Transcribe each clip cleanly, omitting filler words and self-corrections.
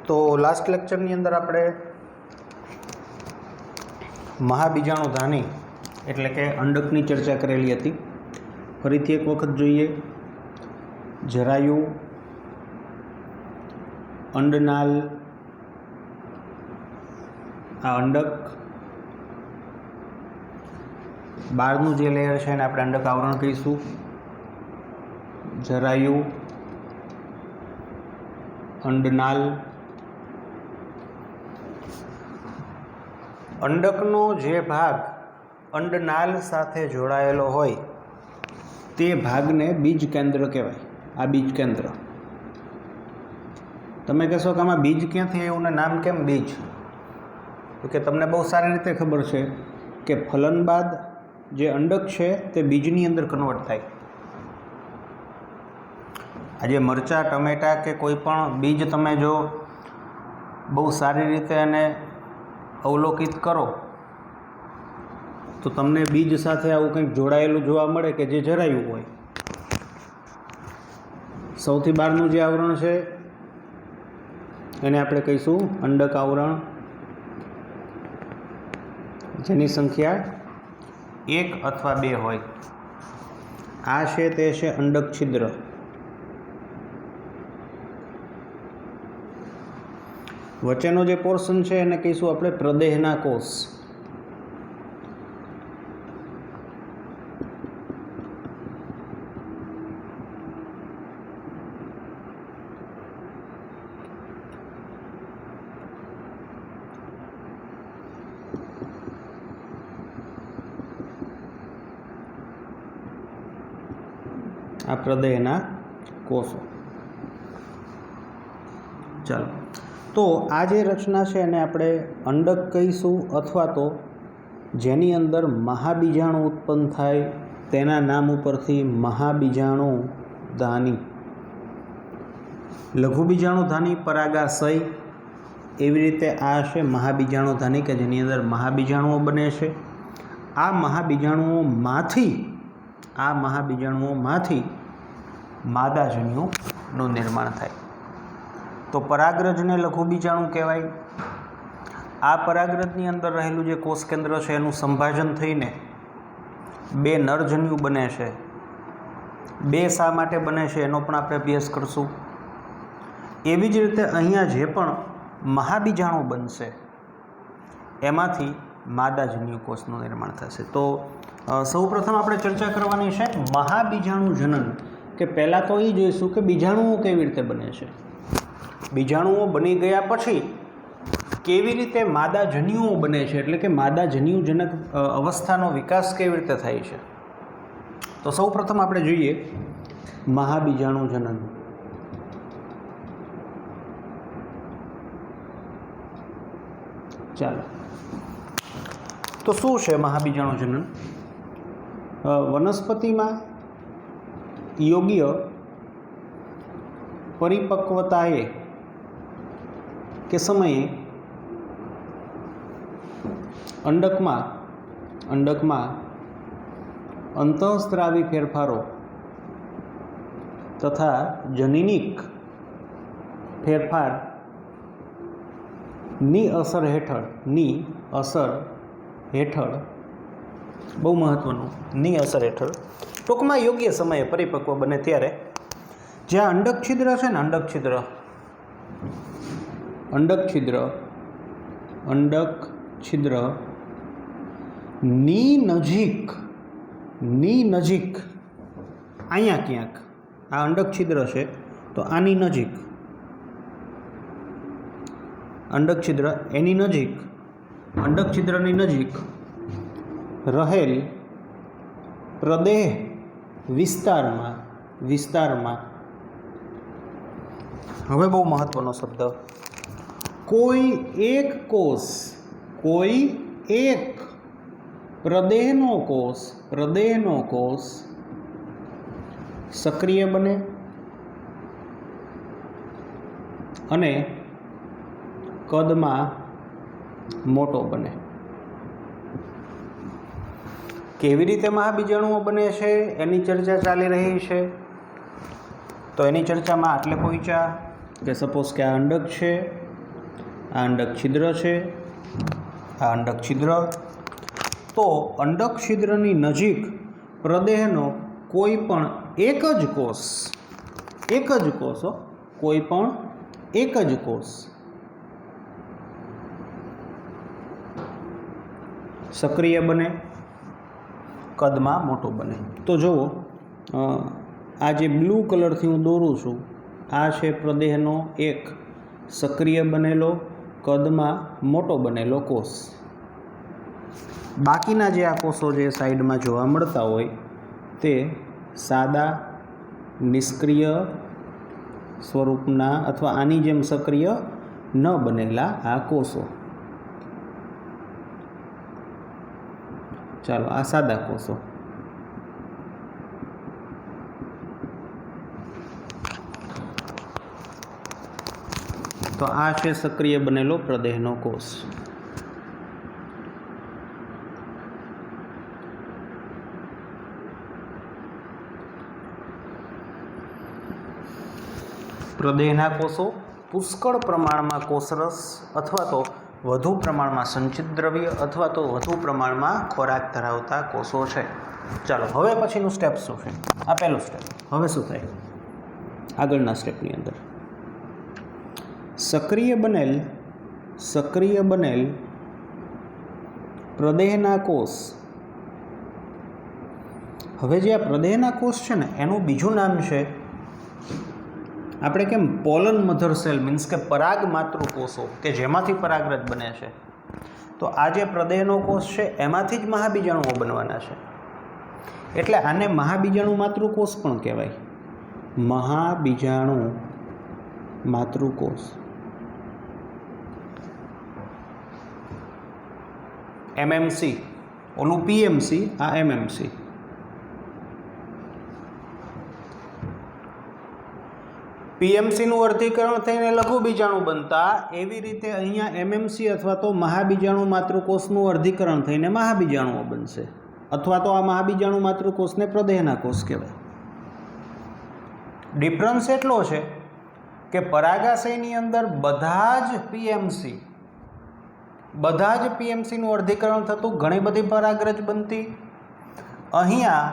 તો લાસ્ટ લેક્ચરની અંદર આપણે મહાબીજાણુધાની એટલે કે અંડકની ચર્ચા કરેલી હતી. ફરીથી એક વખત જોઈએ. જરાયુ, અંડનાલ, આ અંડક, બહારનું જે લેયર છે એને આપણે અંડક આવરણ કહીશું. જરાયુ, અંડનાલ. અંડકનો જે ભાગ અંડનાલ સાથે જોડાયેલો હોય તે ભાગને બીજ કેન્દ્ર કહેવાય. આ બીજ કેન્દ્ર. તમે કહેશો કે આમાં બીજ ક્યાંથી આવ્યું ને નામ કેમ બીજ? તો કે તમને બહુ સારી રીતે ખબર છે કે ફલન બાદ જે અંડક છે તે બીજની અંદર કન્વર્ટ થાય. આજે મરચાં, ટમેટાં કે કોઈ પણ બીજ તમે જો બહુ સારી રીતે એને અવલોકિત કરો તો તમને બીજ સાથે આવું કંઈક જોડાયેલું જોવા મળે કે જે જરાયું હોય. સૌથી બહારનું જે આવરણ છે એને આપણે કહીશું અંડક આવરણ, જેની સંખ્યા 1 અથવા 2 હોય. આ છે તે છે અંડક છિદ્ર. વચ્ચેનો જે પોર્શન છે એને કહીશું આપણે પ્રદેહના કોષ. આ પ્રદેહના કોષો. ચાલો, તો આ જે રચના છે એને આપણે અંડક કહીશું, અથવા તો જેની અંદર મહાબીજાણુ ઉત્પન્ન થાય તેના નામ ઉપરથી મહાબીજાણુધાની. લઘુબીજાણુધાની, પરાગાશય, એવી રીતે આ છે મહાબીજાણુધાની કે જેની અંદર મહાબીજાણુઓ બને છે. આ મહાબીજાણુઓમાંથી માદાજન્યુનું નિર્માણ થાય. તો પરાગરજને લઘુબીજાણુ કહેવાય. આ પરાગરજની અંદર રહેલું જે કોષ કેન્દ્ર છે એનું સંભાજન થઈને 2 નરજન્યુ બને છે. 2 શા માટે બને છે એનો પણ આપણે અભ્યાસ કરશું. એવી જ રીતે અહીંયા જે પણ મહાબીજાણુ બનશે એમાંથી માદાજન્યુ કોષનું નિર્માણ થશે. તો સૌપ્રથમ આપણે ચર્ચા કરવાની છે મહાબીજાણુ જનન, કે પહેલાં તો એ જોઈશું કે બીજાણુઓ કેવી રીતે બને છે. બીજાણુઓ બની ગયા પછી કેવી રીતે માદાજન્યુઓ બને છે, એટલે કે માદાજન્યુજનક અવસ્થાનો વિકાસ કેવી રીતે થાય છે. તો સૌપ્રથમ આપણે જોઈએ મહાબીજાણુ જનન. ચાલો, તો શું છે મહાબીજાણુ જનન? વનસ્પતિમાં યોગ્ય પરિપક્વતાએ કે સમયે અંડકમાં અંતઃસ્ત્રાવી ફેરફારો તથા જનીનિક ફેરફારની અસર હેઠળ બહુ મહત્વનું, ની અસર હેઠળ ટૂંકમાં યોગ્ય સમયે પરિપક્વ બને ત્યારે જ્યાં અંડક છિદ્ર છે ને, અંડક છિદ્રની નજીક અહીંયા ક્યાંક આ અંડક છિદ્ર છે તો આની નજીક અંડક છિદ્રની નજીક રહેલ પ્રદેહ વિસ્તારમાં હવે બહુ મહત્વનો શબ્દ, કોઈ એક પ્રદેહનો કોષ સક્રિય બને અને કદમાં મોટો બને. કેવી રીતે મહાબીજાણુઓ બને છે એની ચર્ચા ચાલી રહી છે. તો એની ચર્ચામાં આટલે પહોંચ્યા કે સપોઝ કે આ અંડક છે, આ અંડક છિદ્ર છે, આ અંડક છિદ્ર. તો અંડક છિદ્રની નજીક પ્રદેહનો કોઈ પણ એક જ કોષ કોઈ પણ એક જ કોષ સક્રિય બને, કદમાં મોટો બને. તો જુઓ, આ જે બ્લુ કલરથી હું દોરું છું આ છે પ્રદેહનો એક સક્રિય બનેલો, કદમાં મોટો બનેલો કોષ. બાકીના જે આ કોષો જે સાઈડમાં જોવા મળતા હોય તે સાદા નિષ્ક્રિય સ્વરૂપના અથવા આની જેમ સક્રિય ન બનેલા આ કોષો. ચાલો, આ સાદા કોષો. તો આ છે સક્રિય બનેલો પ્રદેહનો કોષ. પ્રદેહના કોષો પુષ્કળ પ્રમાણમાં કોષરસ અથવા તો વધુ પ્રમાણમાં સંચિત દ્રવ્ય અથવા તો વધુ પ્રમાણમાં ખોરાક ધરાવતા કોષો છે. ચાલો, હવે પછીનું સ્ટેપ શું છે? આ પહેલું સ્ટેપ. હવે શું થાય આગળના સ્ટેપની અંદર? સક્રિય બનેલ પ્રદેહના કોષ. હવે જે આ પ્રદેહના કોષ છે ને એનું બીજું નામ છે, આપણે કેમ પોલન મધર સેલ મીન્સ કે પરાગ માતૃકોષો કે જેમાંથી પરાગરજ બને છે. તો આ જે પ્રદેહનો કોષ છે એમાંથી જ મહાબીજાણુઓ બનવાના છે. એટલે આને મહાબીજાણુ માતૃકોષ પણ કહેવાય. મહાબીજાણુ માતૃકોષ. એમએમસી, ઓલું પીએમસી, આ એમએમસી. પીએમસીનું વર્ગીકરણ થઈને લઘુ બીજાણુ બનતા, એવી રીતે અહીંયા એમએમસી અથવા તો મહાબીજાણુ માતૃકોષનું વર્ગીકરણ થઈને મહાબીજાણુઓ બનશે. અથવા તો આ મહાબીજાણુ માતૃકોષને પ્રદેહના કોષ કહેવાય. ડિફરન્સ એટલો છે કે પરાગાશયની અંદર બધા જ પીએમસીનું વર્ગીકરણ થતું, ઘણી બધી પરાગરજ બનતી. અહીંયા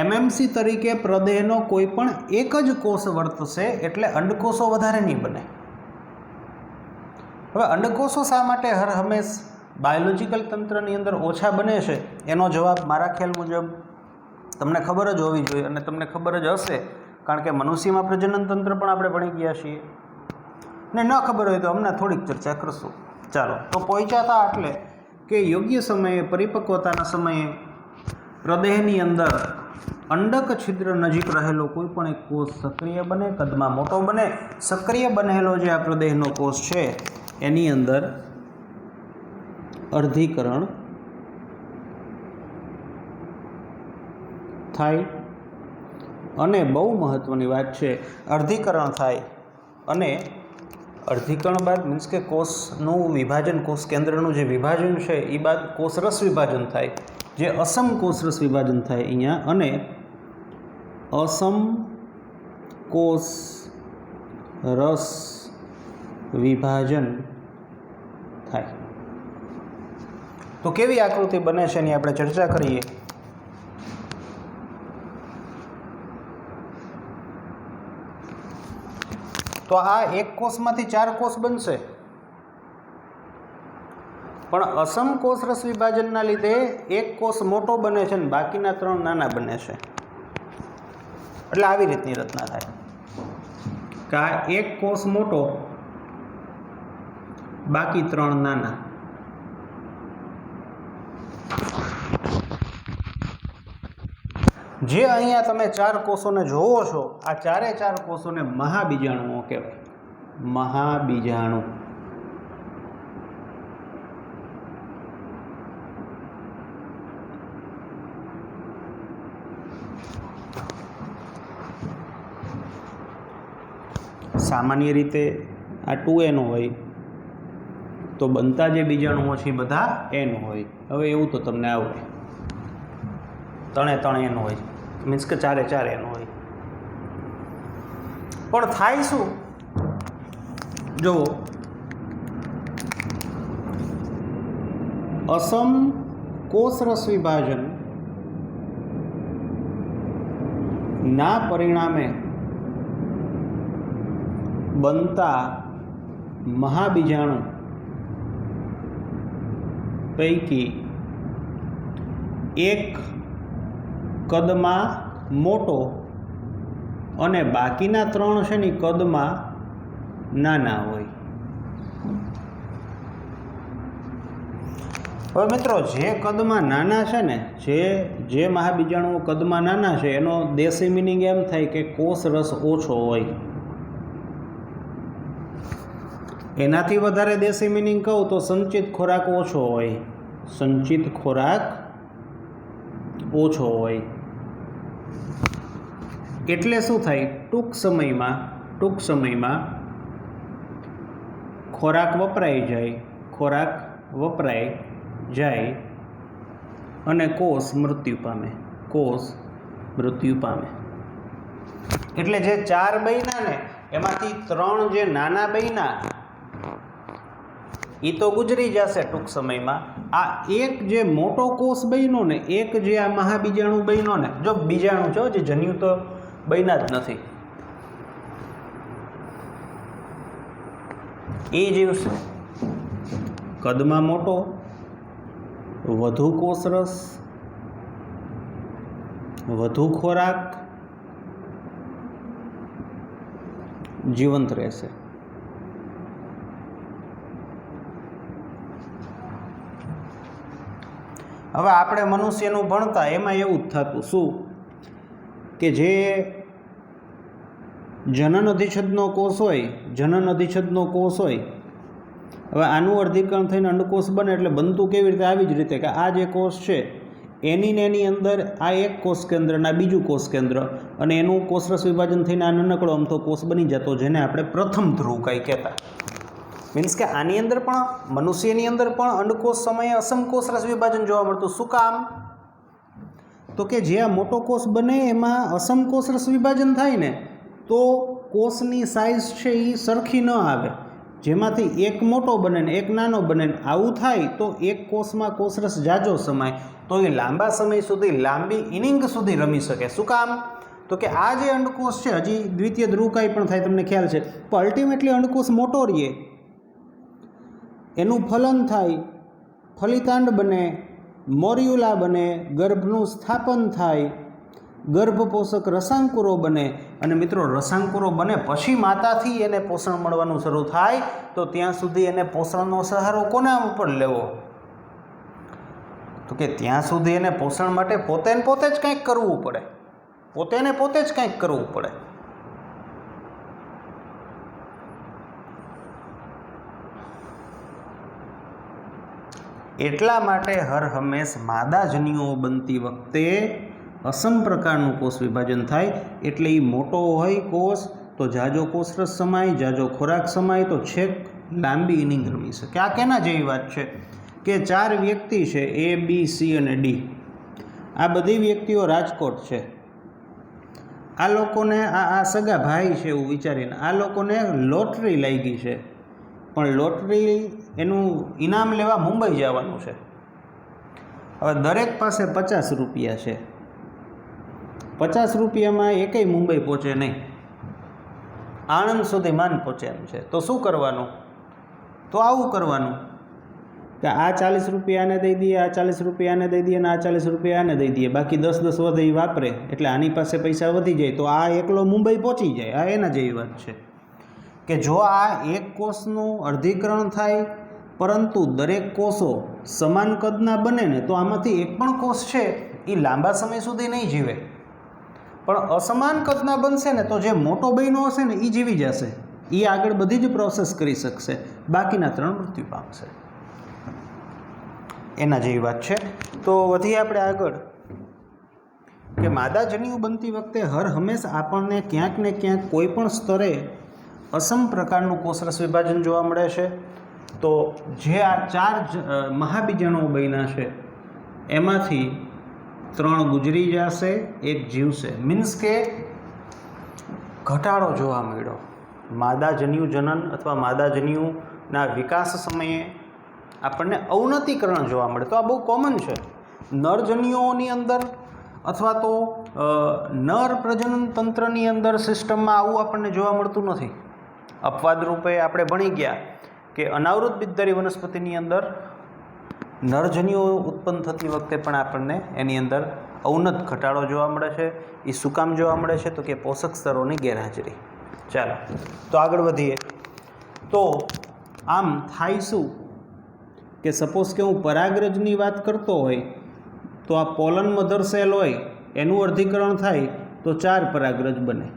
એમએમસી તરીકે પ્રદેહનો કોઈ પણ એક જ કોષ વર્તશે એટલે અંડકોષો વધારે નહીં બને. હવે અંડકોષો શા માટે હર હંમેશ બાયોલોજિકલ તંત્રની અંદર ઓછા બને છે એનો જવાબ મારા ખ્યાલ મુજબ તમને ખબર જ હોવી જોઈએ અને તમને ખબર જ હશે, કારણ કે મનુષ્યમાં પ્રજનન તંત્ર પણ આપણે ભણી ગયા છીએ. ને ન ખબર હોય તો હમણાં થોડીક ચર્ચા કરશું. ચાલો, તો પહોંચ્યા હતા એટલે કે યોગ્ય સમયે પરિપક્વતાના સમયે પ્રદેહની અંદર અંડક છિદ્ર નજીક રહેલો કોઈ પણ એક કોષ સક્રિય બને, કદમાં મોટો બને. સક્રિય બનેલો જે આ પ્રદેહનો કોષ છે એની અંદર અર્ધીકરણ થાય. અને બહુ મહત્ત્વની વાત છે, અર્ધીકરણ થાય અને અર્ધીકરણ બાદ મીન્સ કે કોષનું વિભાજન, કોષ કેન્દ્રનું જે વિભાજન છે એ બાદ કોષરસ વિભાજન થાય, જે અસમ કોષરસ વિભાજન થાય અહીંયા. અને અસમ કોષ રસ વિભાજન થાય. તો કેવી આકૃતિ બને છે એની આપણે ચર્ચા કરીએ. તો આ એક કોષમાંથી 4 કોષ બનશે, પણ અસમ કોષરસ વિભાજનના લીધે એક કોષ મોટો બને છે ને બાકીના 3 નાના બને છે. એટલે આવી રીતની રચના થાય કે આ એક કોષ મોટો, બાકી 3 નાના. જે અહીંયા તમે 4 કોષોને જોવો છો, આ 4 કોષોને મહાબીજાણુઓ કહેવાય. મહાબીજાણુ. સામાન્ય રીતે આ 2n હોય તો બનતા જે બીજાણુઓ છે એ બધા n હોય. હવે એવું તો તમને આવડે. ત્રણે એનું હોય, મીન્સ કે ચારે એનું હોય. પણ થાય શું, જુઓ, અસમ કોષરસ વિભાજન ના પરિણામે બનતા મહાબીજાણુ પૈકી એક કદમાં મોટો અને બાકીના 3 છે ને કદમાં નાના હોય. હવે મિત્રો, જે કદમાં નાના છે ને, જે મહાબીજાણુઓ કદમાં નાના છે એનો દેશી મિનિંગ એમ થાય કે કોષ રસ ઓછો હોય. એનાથી વધારે દેશી મિનિંગ કહું તો સંચિત ખોરાક ઓછો હોય. સંચિત ખોરાક ઓછો હોય એટલે શું થાય, ટૂંક સમયમાં ખોરાક વપરાઈ જાય અને કોષ મૃત્યુ પામે. એટલે જે 4 બન્યા ને એમાંથી 3 જે નાના બન્યા એ તો ગુજરી જશે ટૂંક સમયમાં. આ એક જે મોટો કોષ બન્યો ને, એક જે આ મહાબીજાણુ બન્યો ને, જો બીજાણુ છે, જે જન્યુ તો બન્યા જ નથી, એ જીવશે. કદમાં મોટો, વધુ કોષરસ, વધુ ખોરાક, જીવંત રહેશે. હવે આપણે મનુષ્યનું ભણતા એમાં એવું જ થતું શું કે જે જનન અધિચ્છદનો કોષ હોય, હવે આનું અર્ધીકરણ થઈને અંડકોષ બને એટલે બનતું કેવી રીતે, આવી જ રીતે કે આ જે કોષ છે એની અંદર આ એક કોષ કેન્દ્ર અને બીજું કોષ કેન્દ્ર, અને એનું કોષરસ વિભાજન થઈને આ નાનકડો અમથો કોષ બની જતો, જેને આપણે પ્રથમ ધ્રુવકાય કહેતા. મીન્સ કે આની અંદર પણ, મનુષ્યની અંદર પણ અંડકોષ સમયે અસમ કોષરસ વિભાજન જોવા મળતું. શું કામ? તો કે જે આ મોટો કોષ બને એમાં અસમ કોષરસ વિભાજન થાય ને તો કોષની સાઇઝ છે એ સરખી ન આવે, જેમાંથી એક મોટો બને ને એક નાનો બને. આવું થાય તો એક કોષમાં કોષરસ જાજો સમાય તો એ લાંબા સમય સુધી, લાંબી ઇનિંગ સુધી રમી શકે. શું કામ? તો કે આ જે અંડકોષ છે, હજી દ્વિતીય ધ્રુવકાય પણ થાય, તમને ખ્યાલ છે, પણ અલ્ટિમેટલી અંડકોષ મોટો રહે, એનું ફલન થાય, ફલિતાંડ બને, મોર્યુલા બને, ગર્ભનું સ્થાપન થાય, ગર્ભપોષક રસાંકુરો બને, અને મિત્રો રસાંકુરો બને પછી માતાથી એને પોષણ મળવાનું શરૂ થાય. તો ત્યાં સુધી એને પોષણનો સહારો કોના ઉપર લેવો? તો કે ત્યાં સુધી એને પોષણ માટે પોતે જ કંઈક કરવું પડે, પોતે જ કંઈક કરવું પડે. એટલા માટે હર હંમેશ માદા જન્યુઓ બનતી વખતે અસમ પ્રકારનું કોષ વિભાજન થાય. એટલે એ મોટો હોય કોષ તો જાજો કોષરસ સમાય, જાજો ખોરાક સમાય, તો છેક લાંબી ઇનિંગ રમી શકે. આ કેના જેવી વાત છે કે 4 વ્યક્તિ છે, A, B, C અને D. આ બધી વ્યક્તિઓ રાજકોટ છે. આ લોકોને આ સગા ભાઈ છે એવું વિચારીને આ લોકોને લોટરી લાગી છે, પણ લોટરી એનું ઇનામ લેવા મુંબઈ જવાનું છે. હવે દરેક પાસે 50 રૂપિયા છે. 50 રૂપિયામાં એકેય મુંબઈ પહોંચે નહીં, આણંદ સુધી માન પહોંચે એમ છે. તો શું કરવાનું? તો આવું કરવાનું કે આ 40 રૂપિયા આને દઈ દઈએ, આ 40 રૂપિયા આને દઈ દઈએ, અને આ 40 રૂપિયા આને દઈ દઈએ, બાકી 10 વધે એ વાપરે, એટલે આની પાસે પૈસા વધી જાય, તો આ એકલો મુંબઈ પહોંચી જાય. આ એના જેવી વાત છે કે જો આ એક કોષનું અર્ધીકરણ થાય પરંતુ દરેક કોષો સમાન કદના બને ને તો આમાંથી એક પણ કોષ છે એ લાંબા સમય સુધી નહીં જીવે, પણ અસમાન કદના બનશે ને તો જે મોટો બન્યો હશે ને એ જીવી જશે, એ આગળ બધી જ પ્રોસેસ કરી શકશે, બાકીના 3 મૃત્યુ પામશે. એના જેવી વાત છે. તો વધીએ આપણે આગળ કે માદા જન્યુ બનતી વખતે હર હંમેશ આપણને ક્યાંક ને ક્યાંક કોઈ પણ સ્તરે અસમ પ્રકારનું કોષરસ વિભાજન જોવા મળે છે. તો જે આ 4 મહાબીજાણુઓ બન્યા છે એમાંથી 3 ગુજરી જશે, 1 જીવશે. મીન્સ કે ઘટાડો જોવા મળ્યો. માદાજન્યુ જનન અથવા માદાજન્યુના વિકાસ સમયે આપણને અવનતિકરણ જોવા મળે. તો આ બહુ કોમન છે. નરજન્યુઓની અંદર અથવા તો નર પ્રજનન તંત્રની અંદર સિસ્ટમમાં આવું આપણને જોવા મળતું નથી. અપવાદ રૂપે આપણે ભણી ગયા કે અનાવૃત બીજધારી વનસ્પતિની અંદર નરજન્યુઓ ઉત્પન્ન થતી વખતે પણ આપણને એની અંદર અવનત ઘટાડો જોવા મળે છે. એ શું કામ જોવા મળે છે? તો કે પોષક સ્તરોની ગેરહાજરી. ચાલો તો આગળ વધીએ. તો આમ થાય શું કે સપોઝ કે હું પરાગરજની વાત કરતો હોય તો આ પોલન મધર સેલ હોય એનું અર્ધીકરણ થાય તો 4 પરાગરજ બને.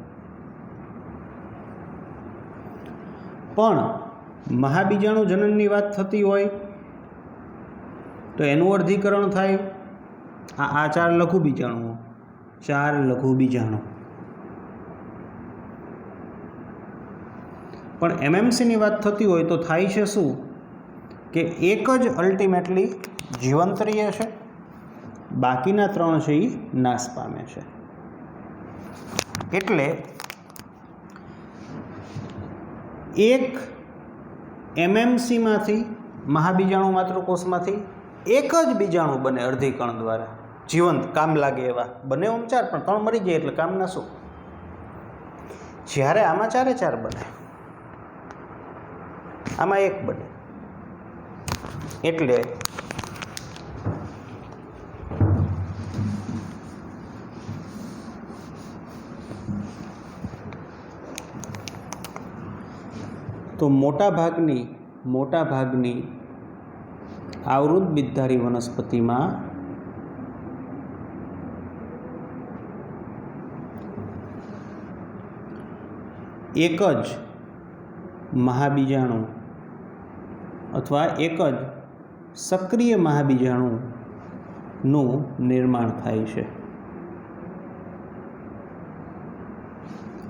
પણ મહાબીજાણુ જનનની વાત થતી હોય તો એનું અર્ધીકરણ થાય આ 4 લઘુ બીજાણુઓ, 4 લઘુ બીજાણુ. પણ એમએમસીની વાત થતી હોય તો થાય છે શું કે એક જ અલ્ટિમેટલી જીવંત રહે છે, બાકીના 3 છે એ નાશ પામે છે. એટલે એક એમએમસીમાંથી મહાબીજાણુ માતૃકોષમાંથી એક જ બીજાણુ બને અર્ધીકરણ દ્વારા જીવંત, કામ લાગે એવા બને. 4 પણ 3 મરી જાય એટલે કામના શું? જ્યારે આમાં 4 બને, આમાં 1 બને. એટલે તો મોટા ભાગની આવૃત બીજધારી વનસ્પતિમાં એક જ મહાબીજાણુ અથવા એક જ સક્રિય મહાબીજાણુનું નિર્માણ થાય છે.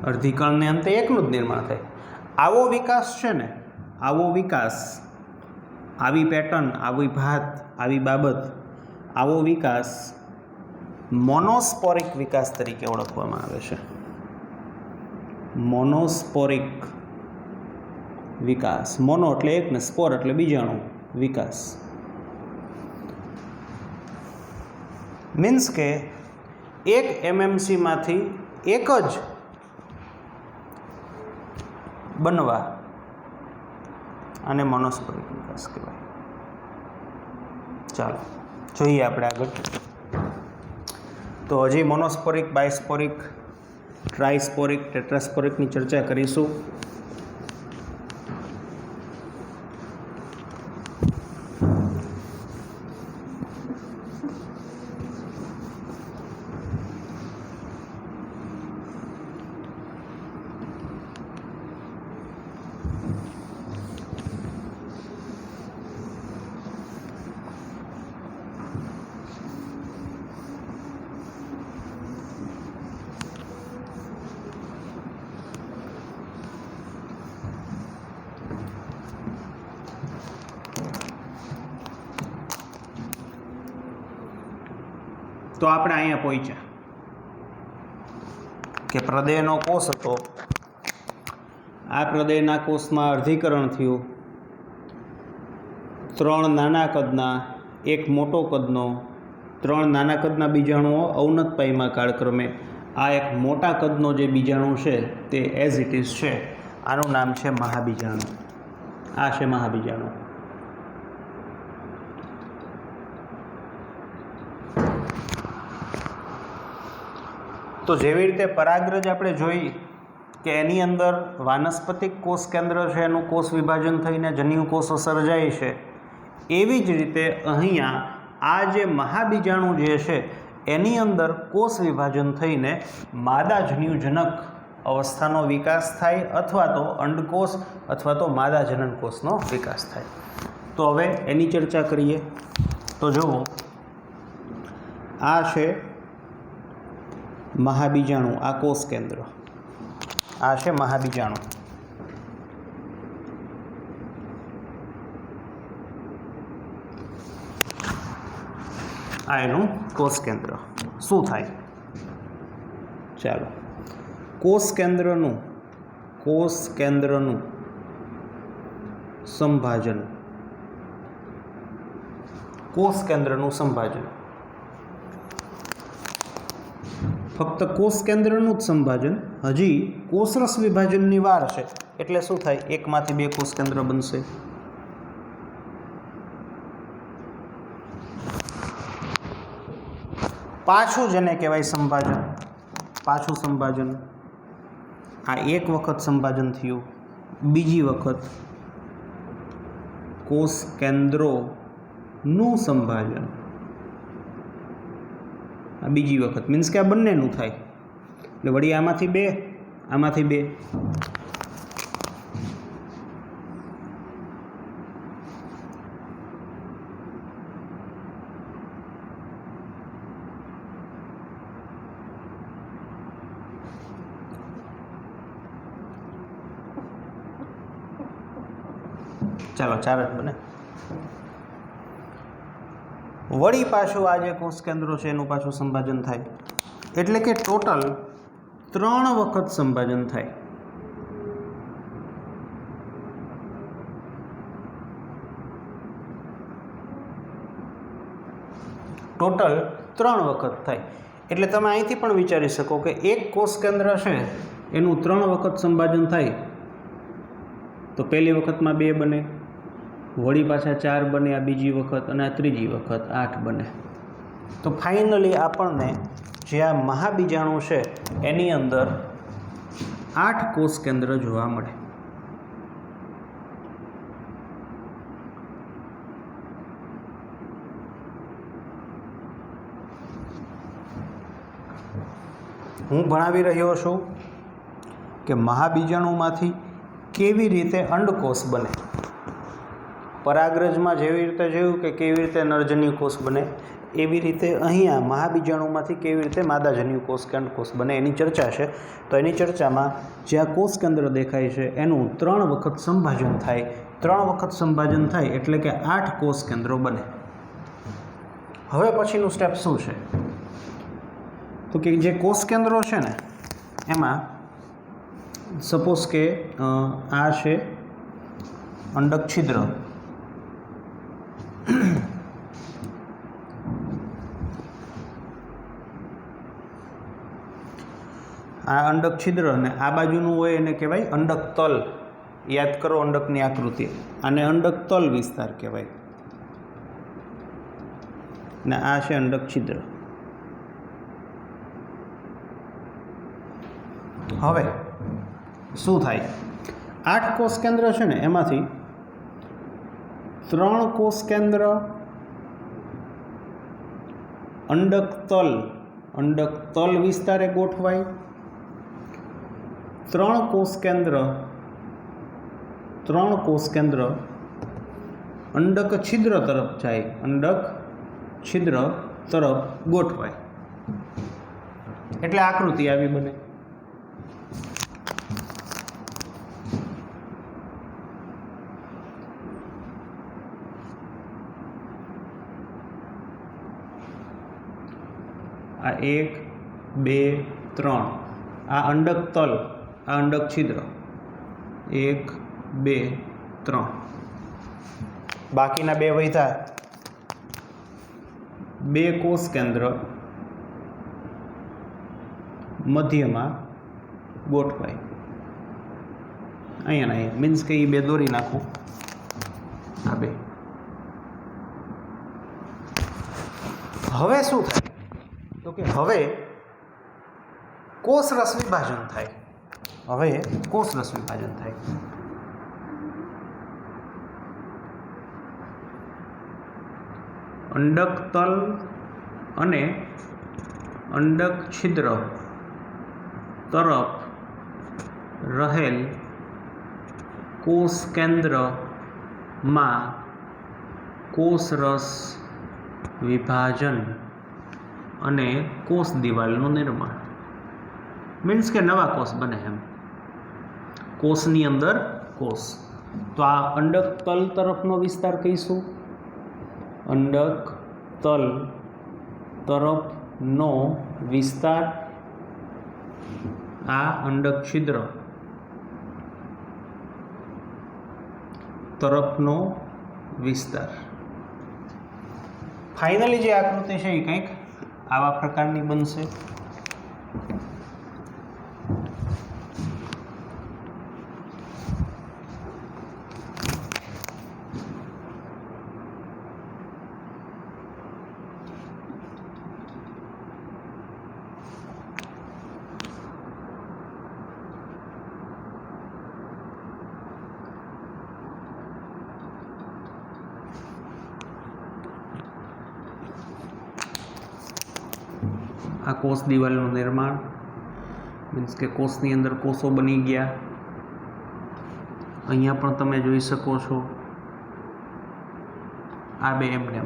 અર્ધીકરણને અંતે એકનું જ નિર્માણ થાય. આવો વિકાસ છે ને, આવો વિકાસ, આવી પેટર્ન, આવી ભાત, આવી બાબત, આવો વિકાસ મોનોસ્પોરિક વિકાસ તરીકે ઓળખવામાં આવે છે. મોનોસ્પોરિક વિકાસ. મોનો એટલે એક ને સ્પોર એટલે બીજાણુ, વિકાસ. મીન્સ કે એક એમએમસીમાંથી એક જ બનવા અને મોનોસ્પોરિક વિકાસ કહેવાય. ચાલો જોઈએ આપણે આગળ. તો હજી મોનોસ્પોરિક, બાયસ્પોરિક, ટ્રાયસ્પોરિક, ટેટ્રાસ્પોરિકની ચર્ચા કરીશું. તો આપણે અહીંયા પહોંચ્યા કે પ્રદેયનો કોષ હતો. આ પ્રદેયના કોષમાં અર્ધીકરણ થયું. 3 નાના કદના, 1 મોટો કદનો, 3 નાના કદના બીજાણુઓ અવનત પાયમાં કાળક્રમે. આ એક મોટા કદનો જે બીજાણુ છે તે એઝ ઇટ ઇઝ છે. આનું નામ છે મહાબીજાણુ. આ છે મહાબીજાણુ. તો જેવી રીતે પરાગરજ આપણે જોઈ કે એની અંદર વાનસ્પતિક કોષ કેન્દ્ર છે, એનું કોષ વિભાજન થઈને જન્યુ કોષો સર્જાય છે. એવી જ રીતે અહીંયા આ જે મહાબીજાણુ જે છે એની અંદર કોષ વિભાજન થઈને માદાજન્યુજનક અવસ્થાનો વિકાસ થાય અથવા તો અંડકોષ અથવા તો માદાજનન કોષનો વિકાસ થાય. તો હવે એની ચર્ચા કરીએ. તો જુઓ, આ છે મહાબીજાણુ, આ કોષ કેન્દ્ર. આ છે મહાબીજાણુ. આ એનું કોષ કેન્દ્ર. શું થાય? ચાલો, કોષ કેન્દ્રનું સંભાજન, કોષ કેન્દ્રનું સંભાજન, ફક્ત કોષ કેન્દ્રનું જ સંભાજન, હજી કોષરસ વિભાજનની વાર છે. એટલે શું થાય? એકમાંથી બે કોષ કેન્દ્ર બનશે. પાછું જેને કહેવાય સંભાજન, પાછું સંભાજન. આ એક વખત સંભાજન થયું, બીજી વખત કોષ કેન્દ્રોનું સંભાજન, આ બીજી વખત, મીન્સ કે આ બંનેનું થાય. એટલે વળી આમાંથી બે, આમાંથી બે. ચાલો, ચાર જ બને. વળી પાછું આ જે કોષ કેન્દ્રો છે એનું પાછું સંભાજન થાય. એટલે કે ટોટલ 3 વખત સંભાજન થાય. ટોટલ 3 વખત થાય. એટલે તમે અહીંથી પણ વિચારી શકો કે એક કોષ કેન્દ્ર છે એનું 3 વખત સંભાજન થાય તો પહેલી વખતમાં 2 બને, વળી પાછા 4 બને આ બીજી વખત, અને આ ત્રીજી વખત 8 બને. તો ફાઇનલી આપણને જે આ મહાબીજાણુ છે એની અંદર 8 કોષ કેન્દ્ર જોવા મળે. હું ભણાવી રહ્યો છું કે મહાબીજાણુમાંથી કેવી રીતે અંડકોષ બને. પરાગરજમાં જેવી રીતે જોયું કે કેવી રીતે નરજન્યુ કોષ બને, એવી રીતે અહીંયા મહાબીજાણુમાંથી કેવી રીતે માદાજન્યુ કોષ કે અંડકોષ બને એની ચર્ચા છે. તો એની ચર્ચામાં જે આ કોષ કેન્દ્ર દેખાય છે એનું 3 વખત સંભાજન થાય. 3 વખત સંભાજન થાય એટલે કે 8 કોષ કેન્દ્રો બને. હવે પછીનું સ્ટેપ શું છે? તો કે જે કોષ કેન્દ્રો છે ને એમાં સપોઝ કે આ છે અંડક છિદ્ર, આ અંડક છિદ્ર અને આ બાજુનું હોય એને કહેવાય અંડક તલ. યાદ કરો અંડકની આકૃતિ, આને અંડક તલ વિસ્તાર કહેવાય, ને આ છે અંડક છિદ્ર. હવે શું થાય? 8 કોષ કેન્દ્ર છે ને એમાંથી 3 કોષ કેન્દ્ર અંડક તલ વિસ્તારે ગોઠવાય, 3 કોષ કેન્દ્ર અંડક છિદ્ર તરફ જાય, અંડક છિદ્ર તરફ ગોઠવાય. એટલે આકૃતિ આવી બને. આ 1 2 3, આ અંડક તલ, આ અંડક છિદ્ર, 1 2 3. બાકીના 2 વધ્યા. 2 કોષ કેન્દ્ર મધ્યમાં ગોઠવાય. અહીંયા અહીંયા મીન્સ કે એ 2 દોરી નાખું. આ 2. હવે શું થાય? તો કે હવે કોષરસ વિભાજન થાય. અંડક તલ અને અંડક છિદ્ર તરફ રહેલ કોષ કેન્દ્રમાં કોષરસ વિભાજન અને કોષ દિવાલનું નિર્માણ. મીન્સ કે નવા કોષ બને એમ, કોષની અંદર કોષ. તો આ અંડક તલ તરફનો વિસ્તાર કહીશું. અંડક તલ તરફ નો વિસ્તાર, આ અંડક છિદ્ર તરફનો વિસ્તાર. ફાઇનલી જે આકૃતિ છે એ કંઈક આવા પ્રકારની બનશે. આ કોષ દિવાલનું નિર્માણ, મીન્સ કે કોષની અંદર કોષો બની ગયા. અહીંયા પણ તમે જોઈ શકો છો આ બે એમને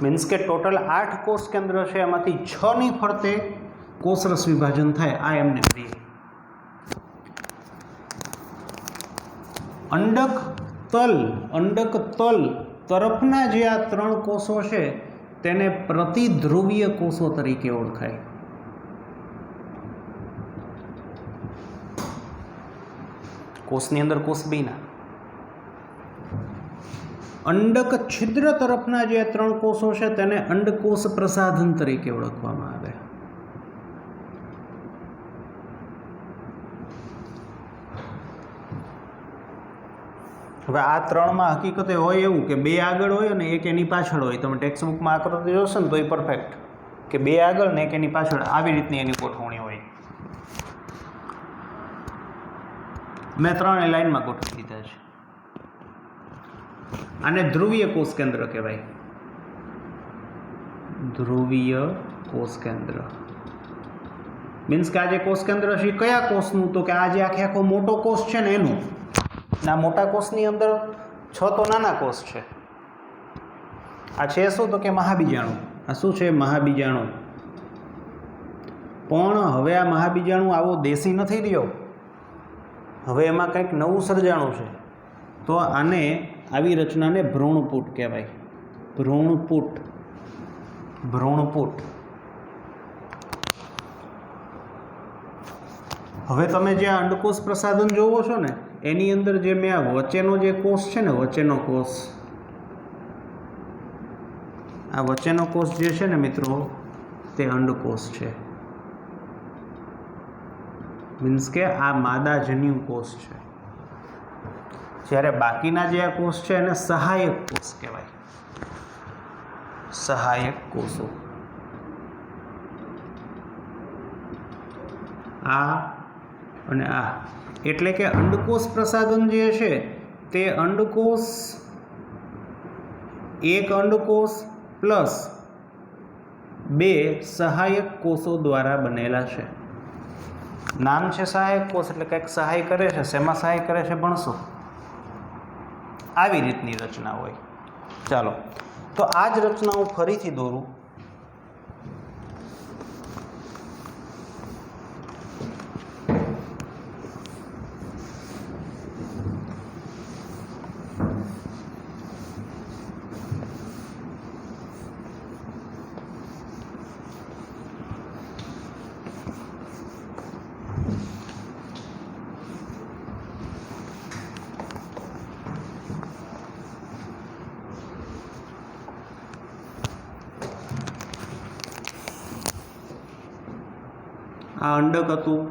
મીન્સ કે ટોટલ 8 કોષ કેન્દ્ર છે, એમાંથી 6ની ફરતે કોષરસ વિભાજન થાય. આ એમને અંડક તલ તરફના જે આ 3 કોષો છે તેને પ્રતિધ્રુવીય કોષો તરીકે ઓળખાય. કોષની અંદર કોષ બીના અંડક છિદ્ર તરફના જે 3 કોષો છે તેને અંડકોષ પ્રસાધન તરીકે ઓળખવામાં આવે. હવે આ 3માં હકીકતે હોય એવું કે 2 આગળ હોય અને 1 એની પાછળ હોય. તમે ટેક્સ્ટ બુકમાં આકૃતિ જોશો ને તો એ પરફેક્ટ કે 2 આગળ ને 1 એની પાછળ, આવી રીતની એની ગોઠવણી હોય. મેં 3 લાઈનમાં ગોઠવી દીધા છે. આને ધ્રુવીય કોષ કેન્દ્ર કહેવાય. ધ્રુવીય કોષ કેન્દ્ર મીન્સ કે આ જે કોષ કેન્દ્ર છે કયા કોષનું? તો કે આ જે આખો મોટો કોષ છે ને એનું. આ મોટા કોષની અંદર 6 તો નાના કોષ છે. આ છે શું? તો કે મહાબીજાણુ. આ શું છે? મહાબીજાણુ. પણ હવે આ મહાબીજાણુ આવો દેશી નથી રહ્યો, હવે એમાં કંઈક નવું સર્જાણું છે. તો આને આવી રચનાને ભ્રૂણપુટ કહેવાય. ભ્રૂણપુટ. હવે તમે જે આ અંડકોષ પ્રસાધન જોવો છો ને એની અંદર જે મેં આ વચ્ચેનો જે કોષ છે ને, વચ્ચેનો કોષ, આ વચ્ચેનો કોષ જે છે ને મિત્રો તે અંડકોષ છે. મીન્સ કે આ માદાજન્યુ કોષ છે. જ્યારે બાકીના જે આ કોષ છે એને સહાયક કોષ કહેવાય. સહાયક કોષો. આ અને આ એટલે કે અંડકોષ પ્રસાધન જે છે તે અંડકોષ, એક અંડકોષ પ્લસ 2 સહાયક કોષો દ્વારા બનેલા છે. નામ છે સહાયક કોષ એટલે કંઈક સહાય કરે છે. શેમાં સહાય કરે છે ભણશો. આવી રીતની રચના હોય. ચાલો તો આ જ રચના હું ફરીથી દોરું. આ અંડક હતું,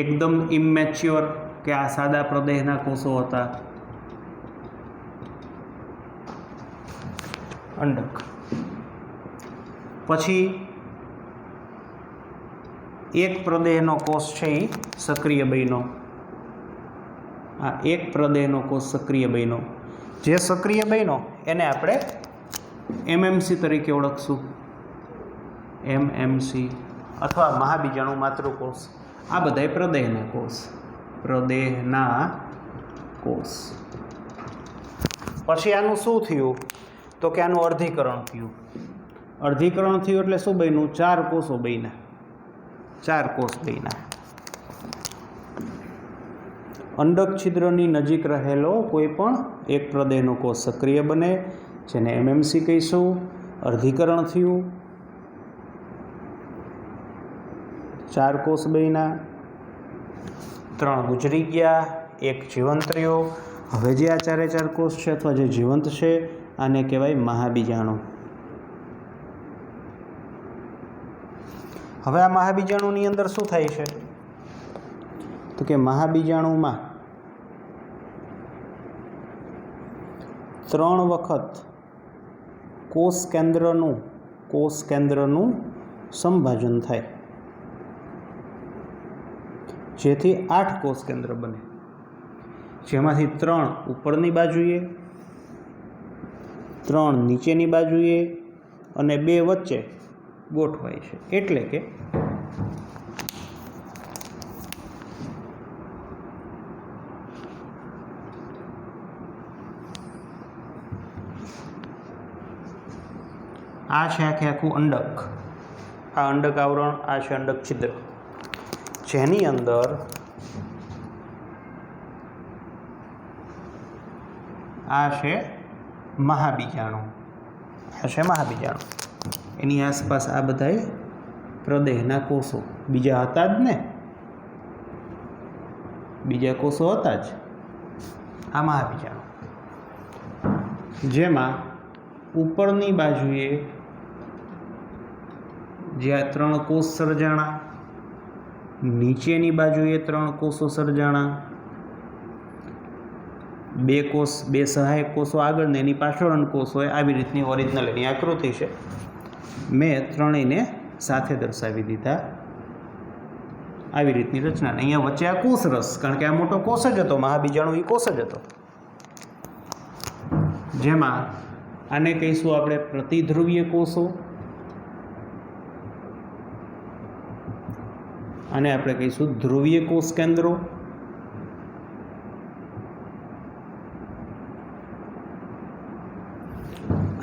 એકદમ ઇમેચ્યોર કે આ સાદા પ્રદેહના કોષો હતા. અંડક પછી એક પ્રદેહનો કોષ છે એ સક્રિય બન્યો. આ એક પ્રદેહનો કોષ સક્રિય બન્યો. જે સક્રિય બન્યો એને આપણે એમએમસી તરીકે ઓળખશું. એમએમસી અથવા મહાબીજાણુ માતૃકોષ. આ બધાય પ્રદેહના કોષ. પ્રદેહના કોષ. પછી આનું શું થયું? તો કે આનું અર્ધીકરણ થયું. અર્ધીકરણ થયું એટલે શું બન્યું? 4 કોષો બન્યા. 4 કોષ બન્યા. અંડક છિદ્રની નજીક રહેલો કોઈ પણ એક પ્રદેહનો કોષ સક્રિય બને, જેને એમએમસી કહીશું. અર્ધીકરણ થયું 4 કોષ બન્યા, 3 ગુજરી ગયા, 1 જીવંત રહ્યો. હવે જે આ 4 કોષ છે અથવા જે જીવંત છે આને કહેવાય મહાબીજાણુ. હવે આ મહાબીજાણુની અંદર શું થાય છે તો કે મહાબીજાણુમાં 3 વખત કોષ કેન્દ્રનું સંભાજન થાય, જેથી 8 કોષ કેન્દ્ર બને, જેમાંથી 3 ઉપરની બાજુએ, 3 નીચેની બાજુએ અને 2 વચ્ચે ગોઠવાય છે. એટલે કે આ છે આખું અંડક, આ અંડક આવરણ, આ છે અંડક છિદ્ર, જેની અંદર આ છે મહાબીજાણુ, એની આસપાસ આ બધાય પ્રદેહના કોષો, બીજા હતા જ ને, બીજા કોષો હતા જ. આ મહાબીજાણુ, જેમાં ઉપરની બાજુએ જ્યાં 3 કોષ સર્જાણા, નીચેની બાજુએ 3 કોષો સર્જાણા, 2 કોષ, 2 સહાયક કોષો આગળ ને એની પાછળ અંડકોષ હોય. આવી રીતની ઓરિજિનલ એની આકૃતિ છે. મેં ત્રણેયને સાથે દર્શાવી દીધા. આવી રીતની રચના. અહીંયા વચ્ચે આ કોષ રસ, કારણ કે આ મોટો કોષ જ હતો, મહાબીજાણુ એ કોષ જ હતો, જેમાં આને કહીશું આપણે પ્રતિધ્રુવીય કોષો, આને આપણે કહીશું ધ્રુવીય કોષ કેન્દ્રો,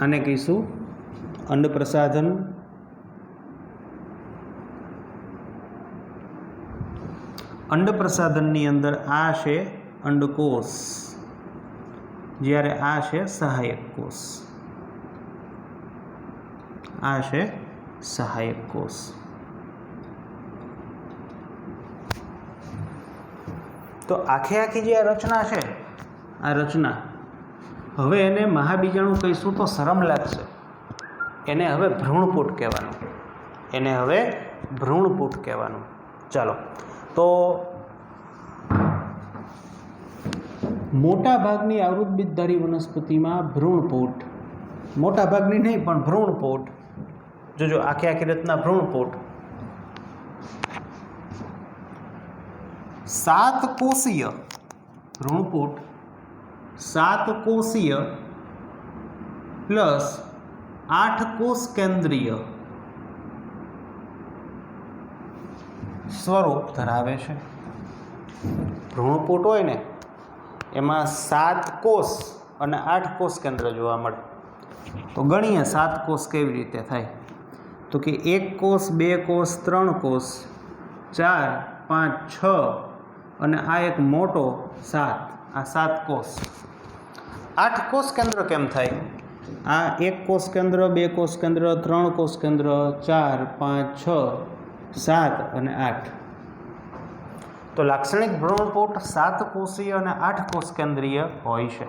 આને કહીશું અંડપ્રસાધન, અંડપ્રસાધનની અંદર આ છે અંડકોષ, જ્યારે આ છે સહાયક કોષ, આ છે સહાયક કોષ. તો આખી જે આ રચના છે, આ રચના હવે એને મહાબીજાણુ કહીશું તો શરમ લાગશે. એને હવે ભ્રૂણપૂટ કહેવાનું, એને હવે ભ્રૂણપૂટ કહેવાનું. ચાલો, તો મોટા ભાગની આવૃતબીજધારી વનસ્પતિમાં ભ્રૂણપૂટ, મોટા ભાગની નહીં પણ ભ્રૂણપૂટ, જોજો આખી રચના ભ્રૂણપૂટ 7 કોષીય, ભ્રૂણપૂટ 7 કોષીય પ્લસ 8 કોષ કેન્દ્રીય સ્વરૂપ ધરાવે છે. ભ્રૂણપૂટ હોય ને એમાં 7 કોષ અને 8 કોષ કેન્દ્ર જોવા મળે. તો ગણીએ 7 કોષ કેવી રીતે થાય. તો કે 1 કોષ, 2 કોષ, 3 કોષ, 4, 5, 6 અને આ એક મોટો 7, આ 7 કોષ. 8 કોષ કેન્દ્ર કેમ થાય? આ 1 કોષ કેન્દ્ર, 2 કોષ કેન્દ્ર, 3 કોષ કેન્દ્ર, 4, 5, 6, 7 અને 8. તો લાક્ષણિક ભ્રૂણપૂટ 7 કોષીય અને 8 કોષ કેન્દ્રીય હોય છે.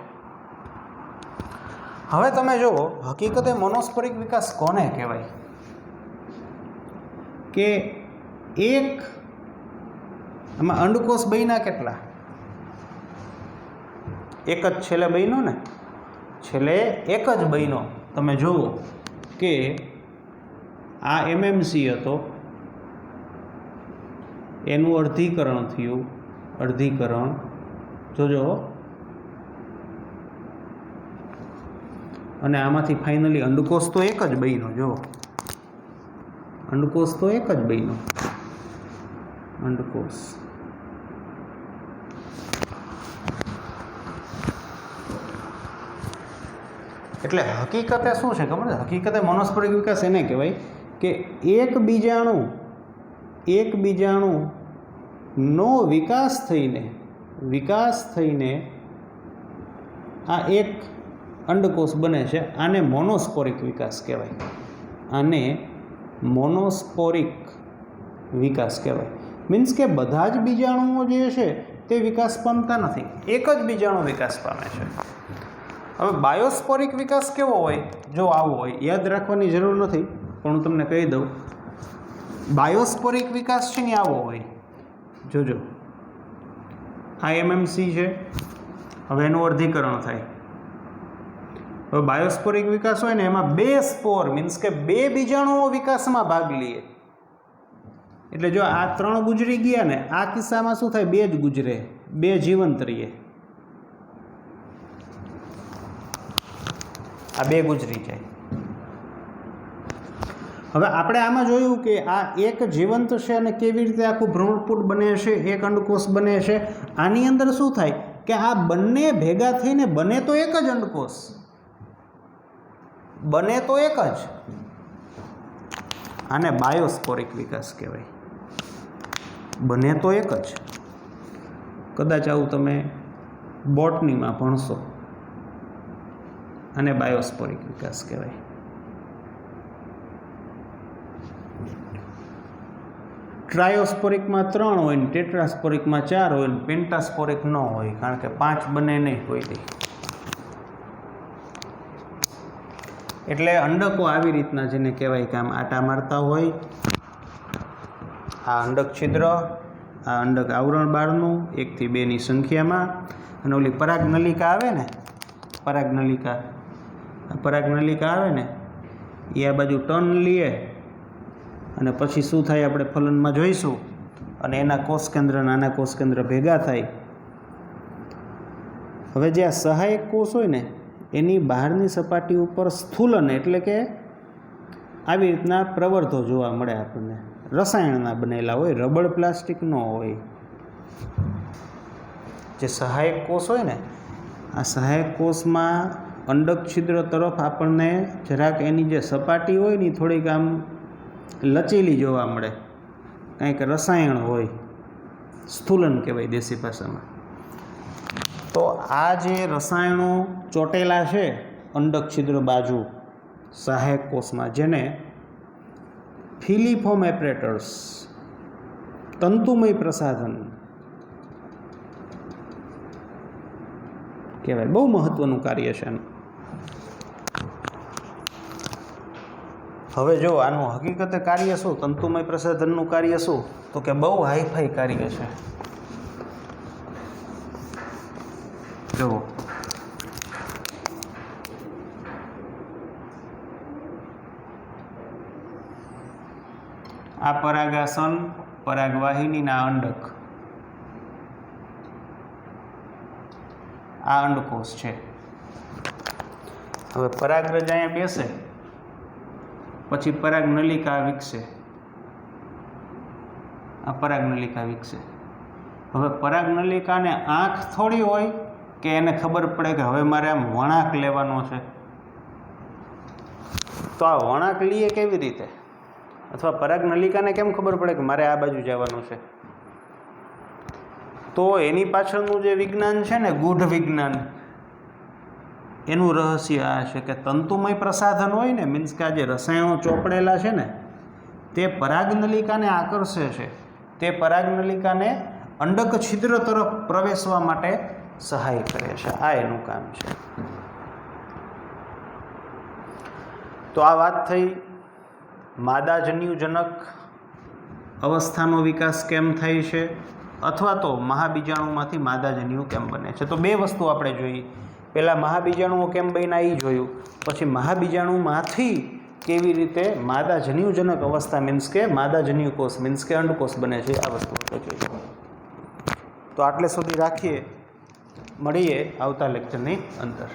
હવે તમે જુઓ, હકીકતે મોનોસ્પોરિક વિકાસ કોને કહેવાય? કે એક આમાં અંડકોષ બન્યા કેટલા? એક જ છેલ્લે બન્યો ને, છેલ્લે એક જ બન્યો. તમે જુઓ કે આ એમએમસી હતો, એનું અર્ધીકરણ થયું, અર્ધીકરણ જોજો, અને આમાંથી ફાઇનલી અંડકોષ તો એક જ બન્યો. જો અંડકોષ તો એક જ બન્યો, અંડકોષ. એટલે હકીકતે શું છે ખબર છે? હકીકતે મોનોસ્પોરિક વિકાસ એને કહેવાય કે એક બીજાણુનો વિકાસ થઈને આ એક અંડકોષ બને છે. આને મોનોસ્પોરિક વિકાસ કહેવાય. આને મોનોસ્પોરિક વિકાસ કહેવાય. મીન્સ કે બધા જ બીજાણુઓ જે છે તે વિકાસ પામતા નથી, એક જ બીજાણુ વિકાસ પામે છે. હવે બાયોસ્પોરિક વિકાસ કેવો હોય? જો આવો હોય, યાદ રાખવાની જરૂર નથી પણ હું તમને કહી દઉં. બાયોસ્પોરિક વિકાસ છે ને આવો હોય, જોજો આ એમએમસી છે, હવે એનું અર્ધીકરણ થાય. હવે બાયોસ્પોરિક વિકાસ હોય ને એમાં બે સ્પોર મીન્સ કે બે બીજાણુઓ વિકાસમાં ભાગ લઈએ. એટલે જો આ 3 ગુજરી ગયા ને, આ કિસ્સામાં શું થાય? 2 જ ગુજરે, 2 જીવંત રહીએ. આ 2 ગુજરી જાય. હવે આપણે આમાં જોયું કે આ એક જીવંત છે અને કેવી રીતે આખું ભ્રૂણપૂટ બને છે, એક અંડકોષ બને છે. આની અંદર શું થાય કે આ બંને ભેગા થઈને બને તો એક જ અંડકોષ, બને તો એક જ. આને બાયોસ્પોરિક વિકાસ કહેવાય. બને તો એક જ. કદાચ આવું તમે બોટનીમાં ભણશો. આને બાયોસ્પોરિક વિકાસ કહેવાય. ટ્રાયોસ્પોરિકમાં 3 હોય ને ટેટ્રાસ્પોરિકમાં 4 હોય ને પેન્ટાસ્પોરિક ન હોય, કારણ કે 5 બને નહીં કોઈ દી. એટલે અંડકો આવી રીતના જેને કહેવાય કે આમ આટા મારતા હોય. આ અંડક છિદ્ર, આ અંડક આવરણ બહારનું 1 થી 2 ની સંખ્યામાં, અને ઓલી પરાગનલિકા આવે ને, પરાગનલિકા આવે ને એ આ બાજુ ટર્ન લે અને પછી શું થાય આપણે ફલનમાં જોઈશું. અને એના કોષ કેન્દ્ર નાના કોષ કેન્દ્ર ભેગા થાય. હવે જે આ સહાયક કોષ હોય ને એની બહારની સપાટી ઉપર સ્થૂલન એટલે કે આવી રીતના પ્રવર્ધો જોવા મળે આપણને. રસાયણના બનેલા હોય, રબડ પ્લાસ્ટિક ન હોય. જે સહાયક કોષ હોય ને, આ સહાયક કોષમાં અંડક છિદ્ર તરફ આપણને જરાક એની જે સપાટી હોય ને થોડીક આમ લચેલી જોવા મળે, કંઈક રસાયણ હોય, સ્થૂલન કહેવાય દેશી ભાષામાં. તો આ જે રસાયણો ચોટેલા છે અંડક છિદ્ર બાજુ સહાયક કોષમાં, જેને ફિલિફોર્મ એપરેટર્સ તંતુમય પ્રસાધન કહેવાય. બહુ મહત્વનું કાર્ય છે આનું. હવે જો આનું હકીકતે કાર્ય શું, તંતુમય પ્રસાધનનું કાર્ય શું, તો કે બહુ હાઈફાઈ કાર્ય છે. જુઓ, આ પરાગાસન, પરાગવાહિનીના અંડક, આ અંડકોષ છે. હવે પરાગરજ અહીંયા બેસે પછી પરાગનલિકા વિકસે, આ પરાગનલિકા વિકસે. હવે પરાગનલિકાને આંખ થોડી હોય કે એને ખબર પડે કે હવે મારે આમ વળાંક લેવાનો છે. તો આ વળાંક લઈએ કેવી રીતે? અથવા પરાગનલિકાને કેમ ખબર પડે કે મારે આ બાજુ જવાનું છે? તો એની પાછળનું જે વિજ્ઞાન છે ને, ગૂઢ વિજ્ઞાન, એનું રહસ્ય આ છે કે તંતુમય પ્રસાધન હોય ને, મીન્સ કે આ જે રસાયણો ચોપડેલા છે ને તે પરાગનલિકાને આકર્ષે છે, તે પરાગનલિકાને અંડક છિદ્ર તરફ પ્રવેશવા માટે સહાય કરે છે. આ એનું કામ છે. તો આ વાત થઈ માદાજન્યુજનક અવસ્થાનો વિકાસ કેમ થાય છે, અથવા તો મહાબીજાણુમાંથી માદાજન્યુ કેમ બને છે. તો 2 વસ્તુ આપણે જોઈ. પહેલાં મહાબીજાણુઓ કેમ બન્યા એ જોયું, પછી મહાબીજાણુમાંથી કેવી રીતે માદાજન્યુજનક અવસ્થા મીન્સ કે માદાજન્યુ કોષ મીન્સ કે અંડકોષ બને છે, આ વસ્તુ આપણે જોઈ. તો આટલે સુધી રાખીએ, મળીએ આવતા લેક્ચરની અંદર.